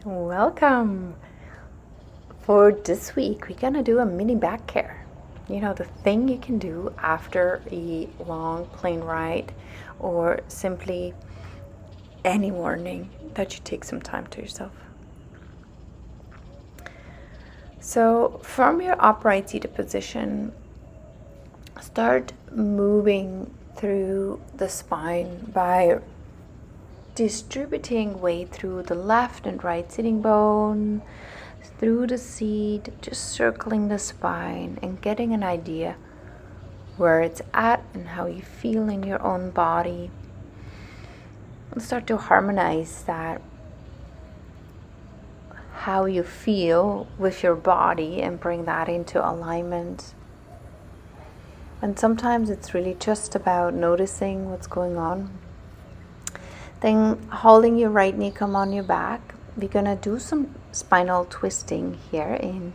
Welcome! For this week, we're gonna do a mini back care. You know, the thing you can do after a long plane ride or simply any morning that you take some time to yourself. So, from your upright seated position, start moving through the spine by distributing weight through the left and right sitting bone, through the seat, just circling the spine and getting an idea where it's at and how you feel in your own body. And start to harmonize that, how you feel with your body, and bring that into alignment. And sometimes it's really just about noticing what's going on. Then holding your right knee, come on your back. We're gonna do some spinal twisting here in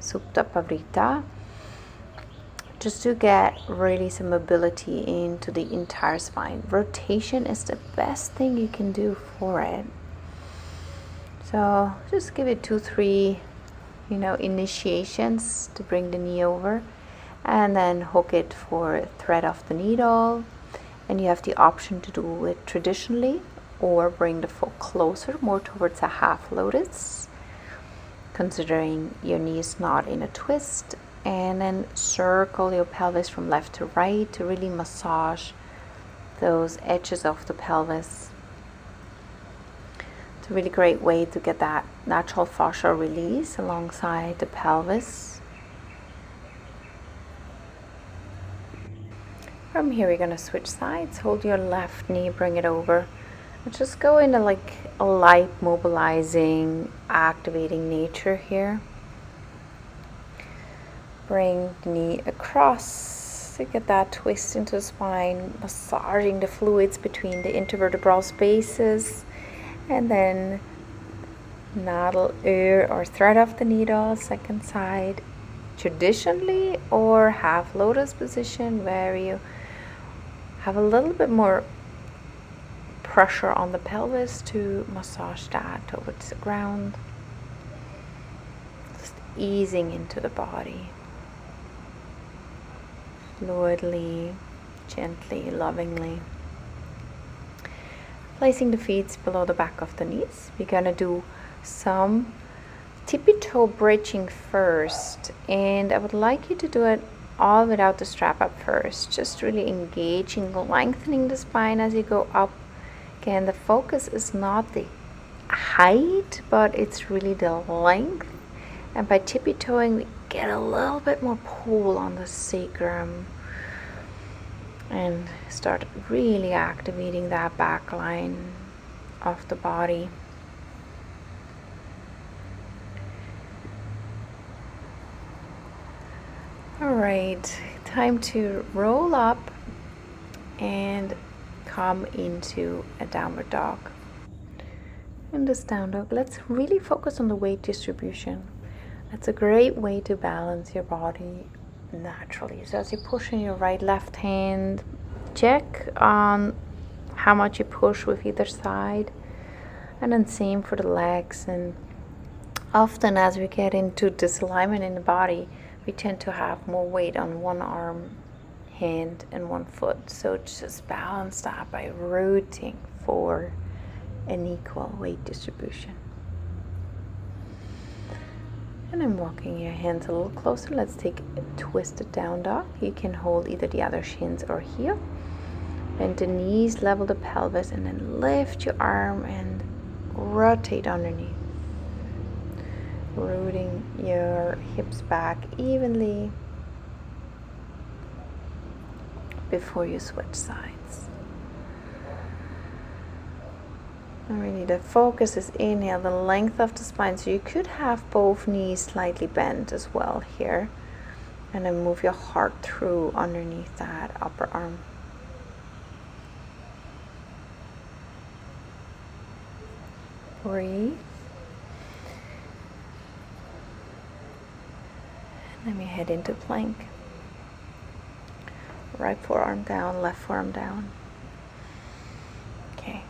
Supta Pavrita, just to get really some mobility into the entire spine. Rotation is the best thing you can do for it. So just give it 2-3 initiations to bring the knee over, and then hook it for thread of the needle. And you have the option to do it traditionally or bring the foot closer, more towards a half lotus, considering your knee is not in a twist. And then circle your pelvis from left to right to really massage those edges of the pelvis. It's a really great way to get that natural fascial release alongside the pelvis. From here, we're going to switch sides. Hold your left knee, bring it over. And just go into like a light mobilizing, activating nature here. Bring the knee across to get that twist into the spine, massaging the fluids between the intervertebral spaces. And then navel or thread of the needle, second side, traditionally, or half lotus position, where you have a little bit more pressure on the pelvis to massage that towards the ground. Just easing into the body. Fluidly, gently, lovingly. Placing the feet below the back of the knees. We're going to do some tippy toe bridging first. And I would like you to do it all without the strap up first. Just really engaging, lengthening the spine as you go up. Again, the focus is not the height, but it's really the length. And by tippy toeing, we get a little bit more pull on the sacrum and start really activating that back line of the body. All right, time to roll up and come into a downward dog. In this down dog, let's really focus on the weight distribution. That's a great way to balance your body naturally. So as you push in your right left hand, check on how much you push with either side, and then same for the legs. And often as we get into disalignment in the body, we tend to have more weight on one arm, hand, and one foot. So just balance that by rooting for an equal weight distribution. And I'm walking your hands a little closer. Let's take a twisted down dog. You can hold either the other shins or heel. Bend the knees, level the pelvis, and then lift your arm and rotate underneath. Rooting your hips back evenly before you switch sides. And really the focus is inhale, the length of the spine. So you could have both knees slightly bent as well here. And then move your heart through underneath that upper arm. Breathe. And then we head into plank. Right forearm down, left forearm down. Okay.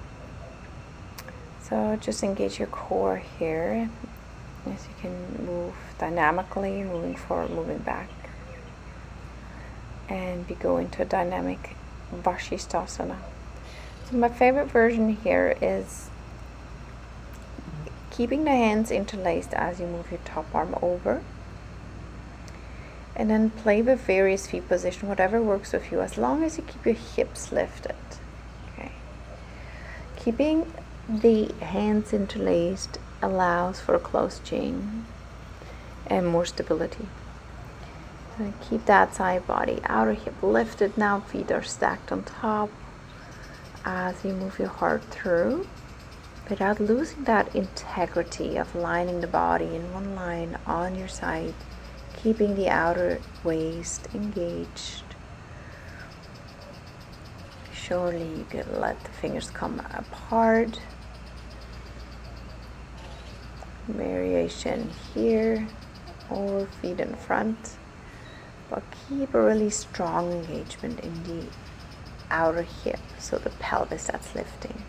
So just engage your core here as you can move dynamically, moving forward, moving back. And we go into a dynamic Vashisthasana. So my favorite version here is keeping the hands interlaced as you move your top arm over. And then play with various feet position, whatever works with you, as long as you keep your hips lifted. Okay. Keeping the hands interlaced allows for a closed chain and more stability. So keep that side body, outer hip lifted now, feet are stacked on top as you move your heart through, without losing that integrity of lining the body in one line on your side, keeping the outer waist engaged. Surely you can let the fingers come apart. Variation here, or feet in front, but keep a really strong engagement in the outer hip, so the pelvis that's lifting.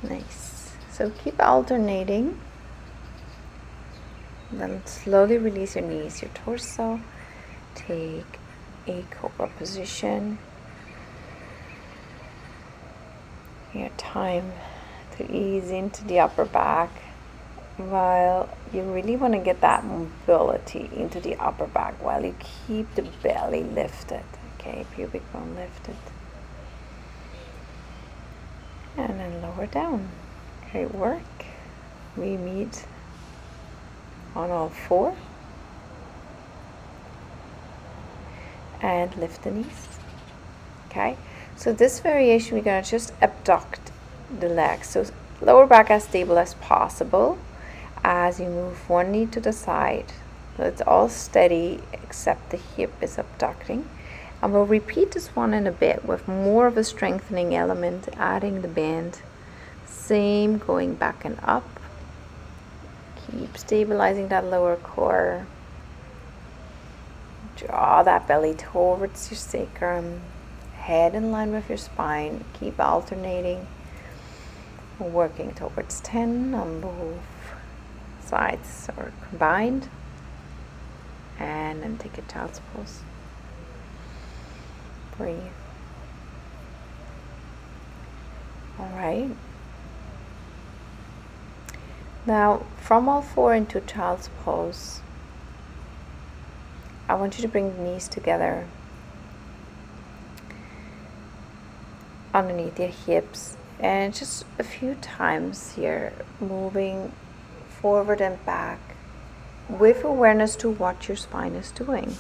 Nice. So keep alternating. Then slowly release your knees, your torso. Take a cobra position. Your time to ease into the upper back, while you really want to get that mobility into the upper back while you keep the belly lifted. Okay, pubic bone lifted. And then lower down. Great work. We meet on all four. And lift the knees. Okay, so this variation we're going to just abduct the legs. So lower back as stable as possible as you move one knee to the side. So it's all steady except the hip is abducting. And we'll repeat this one in a bit with more of a strengthening element, adding the band. Same, going back and up. Keep stabilizing that lower core. Draw that belly towards your sacrum. Head in line with your spine. Keep alternating. Working towards 10 on both sides or combined. And then take a child's pose. Breathe. All right. Now, from all four into child's pose, I want you to bring the knees together underneath your hips, and just a few times here, moving forward and back with awareness to what your spine is doing.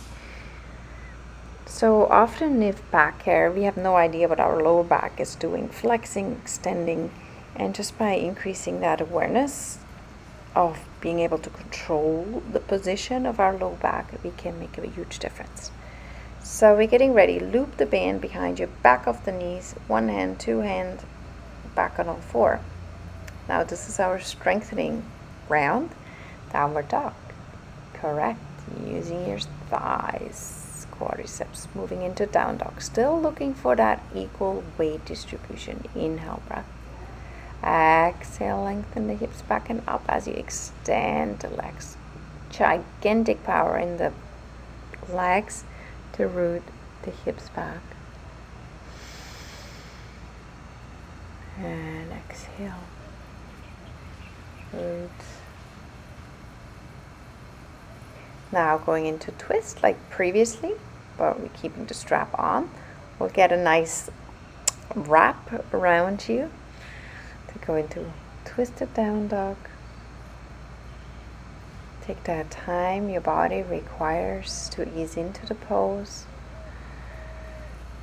So often if back here, we have no idea what our lower back is doing, flexing, extending, and just by increasing that awareness of being able to control the position of our low back, we can make a huge difference. So we're getting ready. Loop the band behind you, back of the knees, one hand, two hand, back on all four. Now this is our strengthening round, downward dog. Correct. Using your thighs, quadriceps, moving into down dog. Still looking for that equal weight distribution. Inhale, breath. Exhale, lengthen the hips back and up as you extend the legs. Gigantic power in the legs to root the hips back. And exhale. Root. Now going into twist like previously, but we're keeping the strap on. We'll get a nice wrap around you to go into twisted down dog. Take that time your body requires to ease into the pose,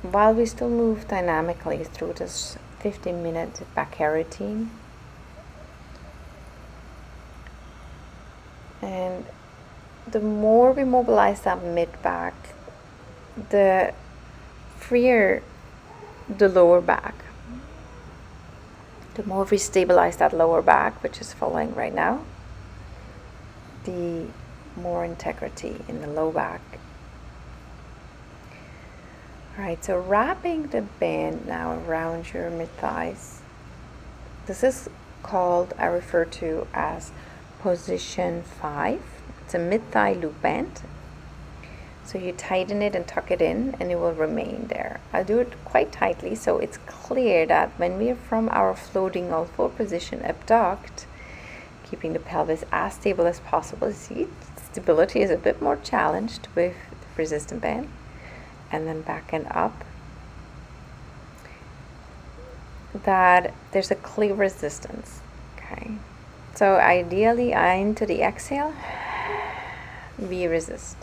while we still move dynamically through this 15-minute back hair routine. And the more we mobilize that mid-back, the freer the lower back. The more we stabilize that lower back, which is following right now, the more integrity in the low back. Alright, so wrapping the band now around your mid-thighs. This is called, I refer to as position 5. It's a mid-thigh loop band. So you tighten it and tuck it in and it will remain there. I'll do it quite tightly so it's clear that when we are from our floating all four position abduct, keeping the pelvis as stable as possible. See, stability is a bit more challenged with the resistant band. And then back and up. That there's a clear resistance. Okay. So ideally into the exhale, we resist.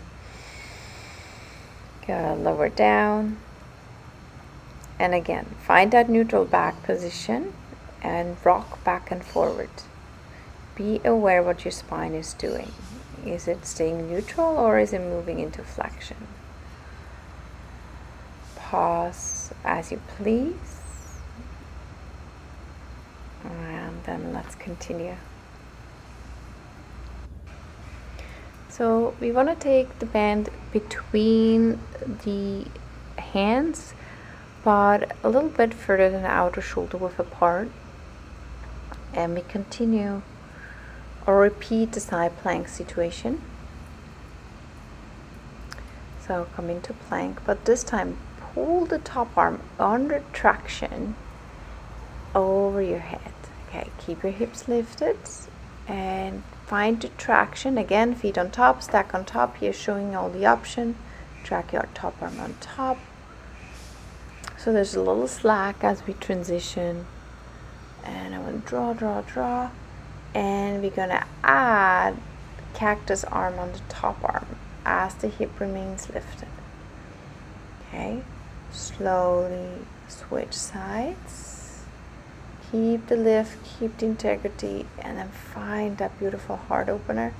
Go lower down. And again, find that neutral back position and rock back and forward. Be aware what your spine is doing. Is it staying neutral or is it moving into flexion? Pause as you please. And then let's continue. So we want to take the band between the hands, but a little bit further than the outer shoulder width apart. And we continue or repeat the side plank situation. So come into plank, but this time pull the top arm under traction over your head. Okay, keep your hips lifted and find the traction. Again, feet on top, stack on top. Here showing all the option. Track your top arm on top. So there's a little slack as we transition. And I'm going to draw. And we're going to add cactus arm on the top arm as the hip remains lifted. Okay, slowly switch sides. Keep the lift, keep the integrity, and then find that beautiful heart opener.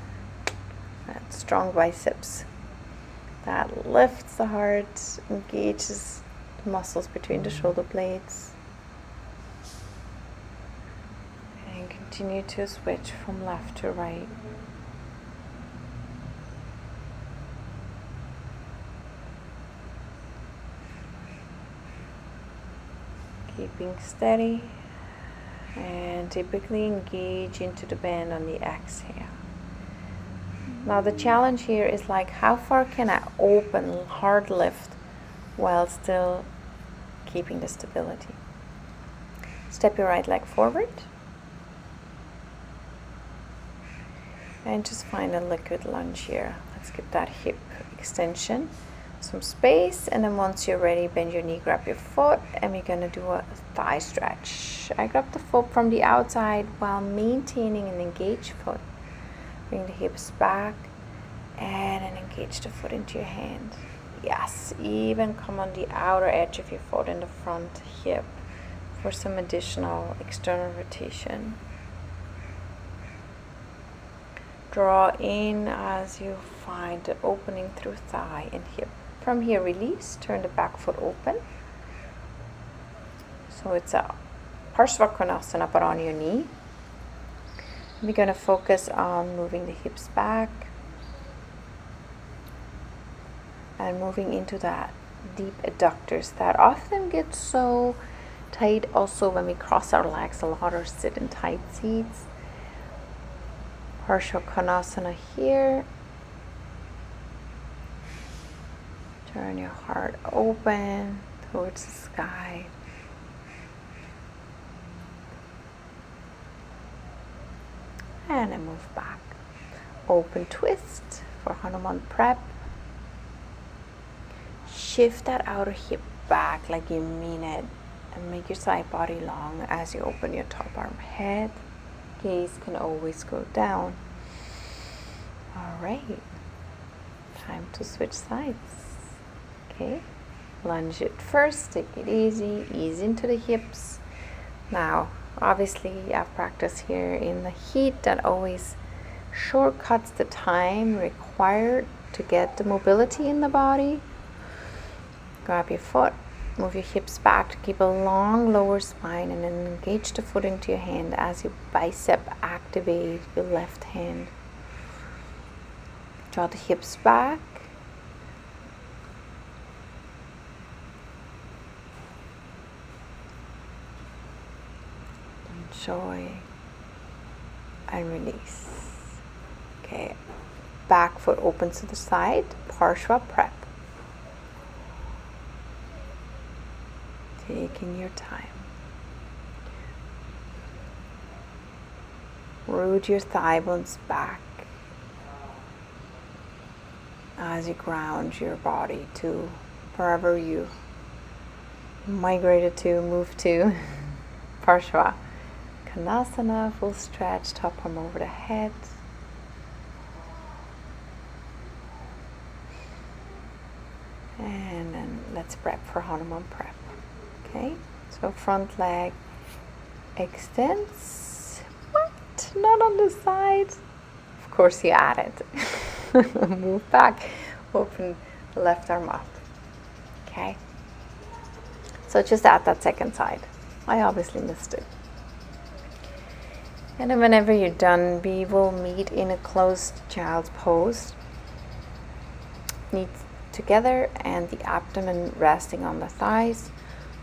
That strong biceps. That lifts the heart, engages the muscles between the shoulder blades. And continue to switch from left to right. Keeping steady. And typically engage into the band on the exhale. Now the challenge here is like, how far can I open, hard lift while still keeping the stability? Step your right leg forward. And just find a liquid lunge here. Let's give that hip extension some space, and then once you're ready, bend your knee, grab your foot, and we're going to do a thigh stretch. I grab the foot from the outside while maintaining an engaged foot. Bring the hips back and then engage the foot into your hand. Yes, even come on the outer edge of your foot in the front hip for some additional external rotation. Draw in as you find the opening through thigh and hip. From here, release, turn the back foot open. So it's a Parsvakonasana, but on your knee. We're going to focus on moving the hips back and moving into that deep adductors that often get so tight also when we cross our legs a lot or sit in tight seats. Parsvakonasana here. Turn your heart open towards the sky. And then move back. Open twist for Hanuman prep. Shift that outer hip back like you mean it. And make your side body long as you open your top arm. Head, gaze can always go down. Alright. Time to switch sides. Okay, lunge it first, take it easy, ease into the hips. Now, obviously, I've practiced here in the heat that always shortcuts the time required to get the mobility in the body. Grab your foot, move your hips back to keep a long lower spine, and then engage the foot into your hand as you bicep activate your left hand. Draw the hips back. joy, and release. Okay, back foot opens to the side, Parshva prep. Taking your time. Root your thigh bones back as you ground your body to wherever you migrated to, move to. Parshva Konasana, full stretch, top arm over the head. And then let's prep for Hanuman prep. Okay, so front leg extends. What? Not on the side? Of course you add it. Move back, open the left arm up. Okay, so just add that second side. I obviously missed it. And then whenever you're done, we will meet in a closed child's pose. Knees together and the abdomen resting on the thighs,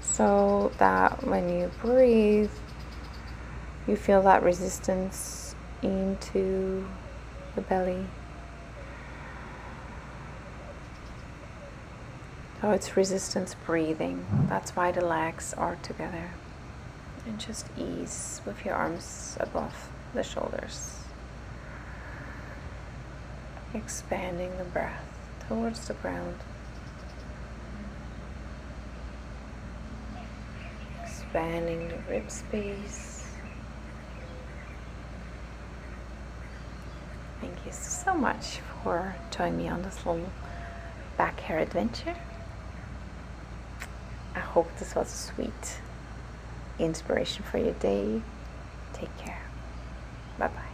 so that when you breathe, you feel that resistance into the belly. So it's resistance breathing. That's why the legs are together. And just ease with your arms above the shoulders. Expanding the breath towards the ground. Expanding the rib space. Thank you so much for joining me on this little back hair adventure. I hope this was a sweet inspiration for your day. Take care. Bye-bye.